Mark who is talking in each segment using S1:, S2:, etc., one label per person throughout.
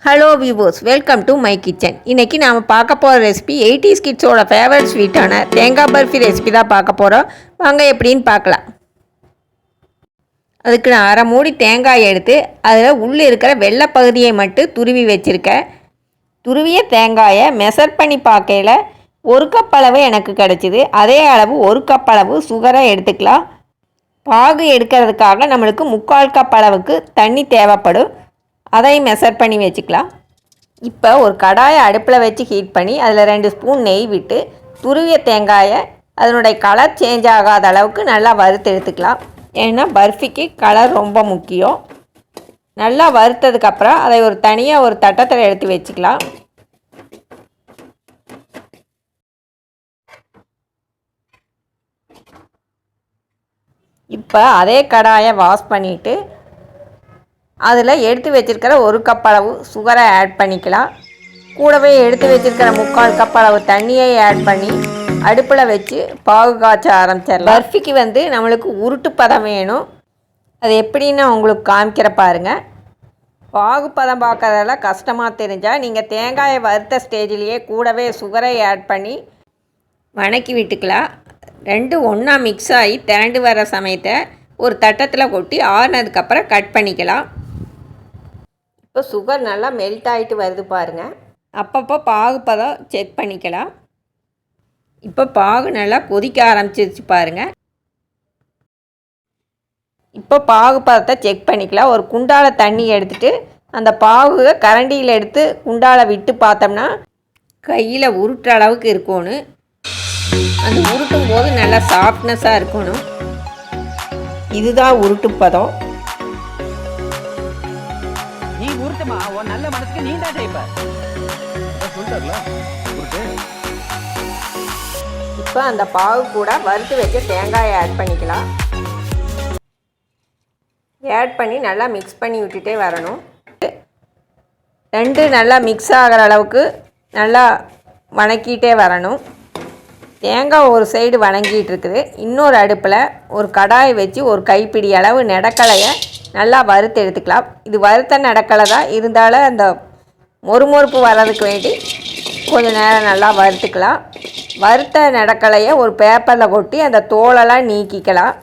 S1: Hello viewers, welcome to my kitchen. இன்றைக்கி நாம் பார்க்க போகிற ரெசிபி 80's கிட்ஸோட ஃபேவரட் ஸ்வீட்டான தேங்காய் பர்ஃபி ரெசிபி தான் பார்க்க போகிறோம். வாங்க எப்படின்னு பார்க்கலாம். அதுக்கு நான் அரை மூடி தேங்காய் எடுத்து அதில் உள்ளே இருக்கிற வெள்ளை பகுதியை மட்டும் துருவி வச்சுருக்கேன். துருவிய தேங்காயை மெஷர் பண்ணி பார்க்கையில் 1 கப் அளவு எனக்கு கிடச்சிது. அதே அளவு 1 கப் அளவு சுகரை எடுத்துக்கலாம். பாகு எடுக்கிறதுக்காக நம்மளுக்கு 3/4 கப் அளவுக்கு தண்ணி தேவைப்படும். அதை மெஷர் பண்ணி வச்சுக்கலாம். இப்போ ஒரு கடாயை அடுப்பில் வச்சு ஹீட் பண்ணி அதில் 2 ஸ்பூன் நெய் விட்டு துருவிய தேங்காயை அதனுடைய கலர் சேஞ்ச் ஆகாத அளவுக்கு நல்லா வறுத்து எடுத்துக்கலாம். ஏன்னா பர்ஃபிக்கு கலர் ரொம்ப முக்கியம். நல்லா வறுத்ததுக்கப்புறம் அதை ஒரு தனியாக ஒரு தட்டத்தில் எடுத்து வச்சுக்கலாம். இப்போ அதே கடாயை வாஷ் பண்ணிவிட்டு அதில் எடுத்து வச்சுருக்கிற 1 கப் அளவு சுகரை ஆட் பண்ணிக்கலாம். கூடவே எடுத்து வச்சுருக்கிற 3/4 கப் அளவு தண்ணியை ஆட் பண்ணி அடுப்பில் வச்சு பாகு காய்ச்ச ஆரம்பிச்சிடலாம். பர்ஃபிக்கு நம்மளுக்கு உருட்டு பதம் வேணும். அது எப்படின்னு உங்களுக்கு காமிக்கிற பாருங்கள். பாகு பதம் பார்க்கறதெல்லாம் கஷ்டமாக தெரிஞ்சால் நீங்கள் தேங்காயை வறுத்த ஸ்டேஜிலேயே கூடவே சுகரை ஆட் பண்ணி வணக்கி விட்டுக்கலாம். 2 ஒன்றா மிக்ஸ் ஆகி திரண்டு வர சமயத்தை ஒரு தட்டத்தில் கொட்டி ஆறுனதுக்கப்புறம் கட் பண்ணிக்கலாம். இப்போ சுகர் நல்லா மெல்ட் ஆகிட்டு வருது பாருங்கள். அப்பப்போ பாகு பதம் செக் பண்ணிக்கலாம். இப்போ பாகு நல்லா கொதிக்க ஆரம்பிச்சிருச்சு பாருங்கள். இப்போ பாகு பதத்தை செக் பண்ணிக்கலாம். ஒரு குண்டால தண்ணி எடுத்துகிட்டு அந்த பாகு கரண்டியில் எடுத்து குண்டால விட்டு பார்த்தோம்னா கையில் உருட்டுற அளவுக்கு இருக்கணும். அந்த உருட்டும் போது நல்லா சாஃப்ட்னஸாக இருக்கணும். இதுதான் உருட்டு பதம். நல்ல மனசுக்கு நீ தான் செய்ப்ப. இப்போ அந்த பாகு கூட வறுத்து வச்சு தேங்காயை ஆட் பண்ணிக்கலாம். ஆட் பண்ணி நல்லா மிக்ஸ் பண்ணி விட்டுட்டே வரணும். 2 நல்லா மிக்ஸ் ஆகிற அளவுக்கு நல்லா வணக்கிட்டே வரணும். தேங்காய் ஒரு சைடு வணங்கிட்டு இருக்குது. இன்னொரு அடுப்பில் ஒரு கடாயை வச்சு ஒரு கைப்பிடி அளவு நெடக்கலையை நல்லா வறுத்து எடுத்துக்கலாம். இது வறுத்த நடக்கலை தான், இருந்தாலும் அந்த மொறுமொறுப்பு வர்றதுக்கு வேண்டி கொஞ்சம் நேரம் நல்லா வறுத்துக்கலாம். வறுத்த நடக்கலையை ஒரு பேப்பரில் கொட்டி அந்த தோலெல்லாம் நீக்கிக்கலாம்.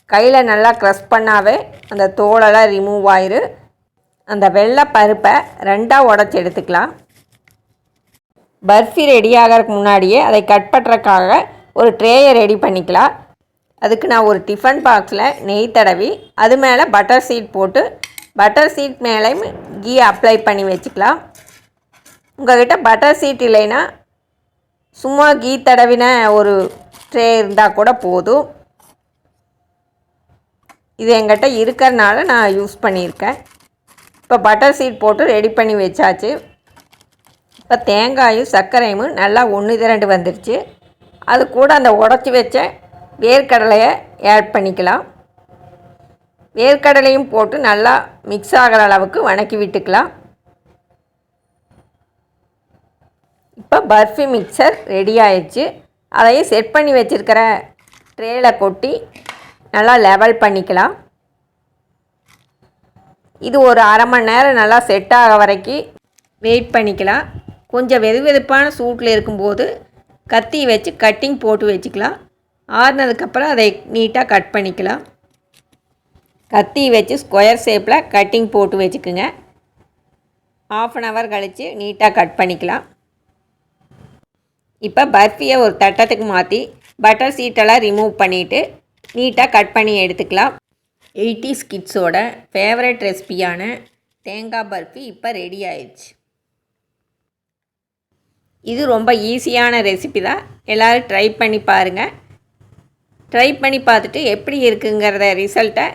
S1: கையில் நல்லா க்ரஷ் பண்ணாவே அந்த தோலெல்லாம் ரிமூவ் ஆயிரு. அந்த வெள்ளை பருப்பை 2ஆக உடச்சி எடுத்துக்கலாம். பர்ஃபி ரெடி ஆகிறதுக்கு முன்னாடியே அதை கட் பண்ணுறதுக்காக ஒரு ட்ரேயை ரெடி பண்ணிக்கலாம். அதுக்கு நான் ஒரு டிஃபன் பாக்ஸில் நெய் தடவி அது மேலே பட்டர் சீட் போட்டு பட்டர் சீட் மேலேயும் கீ அப்ளை பண்ணி வச்சுக்கலாம். உங்கள்கிட்ட பட்டர் சீட் இல்லைன்னா சும்மா கீ தடவின ஒரு ட்ரே இருந்தால் கூட போதும். இது எங்கிட்ட இருக்கிறனால நான் யூஸ் பண்ணியிருக்கேன். இப்போ பட்டர் சீட் போட்டு ரெடி பண்ணி வச்சாச்சு. இப்போ தேங்காயும் சர்க்கரையும் நல்லா 1-2 வந்துடுச்சு. அது கூட அந்த உடச்சி வச்ச வேர்க்கடலையை ஆட் பண்ணிக்கலாம். வேர்க்கடலையும் போட்டு நல்லா மிக்ஸ் ஆகிற அளவுக்கு வணக்கி விட்டுக்கலாம். இப்போ பர்ஃபி மிக்சர் ரெடி ஆயிடுச்சு. அதையும் செட் பண்ணி வச்சுருக்கிற ட்ரேயில் கொட்டி நல்லா லெவல் பண்ணிக்கலாம். இது ஒரு அரை மணி நேரம் நல்லா செட் ஆக வரைக்கும் வெயிட் பண்ணிக்கலாம். கொஞ்சம் வெதுவெதுப்பான சூட்டில் இருக்கும்போது கத்தி வச்சு கட்டிங் போட்டு வச்சுக்கலாம். ஆறுனதுக்கப்புறம் அதை நீட்டாக கட் பண்ணிக்கலாம். கத்தி வச்சு ஸ்கொயர் ஷேப்பில் கட்டிங் போட்டு வச்சுக்குங்க. 1/2 அன் ஹவர் கழித்து நீட்டாக கட் பண்ணிக்கலாம். இப்போ பர்ஃபியை ஒரு தட்டத்துக்கு மாற்றி பட்டர் சீட்டெல்லாம் ரிமூவ் பண்ணிவிட்டு நீட்டாக கட் பண்ணி எடுத்துக்கலாம். 80's கிட்ஸோட ஃபேவரட் ரெசிபியான தேங்காய் பர்ஃபி இப்போ ரெடி ஆயிடுச்சு. இது ரொம்ப ஈஸியான ரெசிபி தான். எல்லோரும் ட்ரை பண்ணி பாருங்கள். ட்ரை பண்ணி பார்த்துட்டு எப்படி இருக்குங்கிறத ரிசல்ட்டை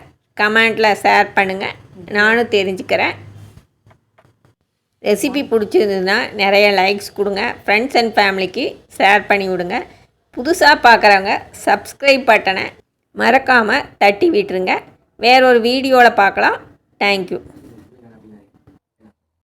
S1: கமெண்ட்டில் ஷேர் பண்ணுங்கள். நானும் தெரிஞ்சுக்கிறேன். ரெசிபி பிடிச்சிருந்ததுன்னா நிறைய லைக்ஸ் கொடுங்க. ஃப்ரெண்ட்ஸ் அண்ட் ஃபேமிலிக்கு ஷேர் பண்ணி விடுங்க. புதுசாக பார்க்குறவங்க சப்ஸ்கிரைப் பட்டனை மறக்காமல் தட்டி விட்டுருங்க. வேறொரு வீடியோவில் பார்க்கலாம். தேங்க்யூ.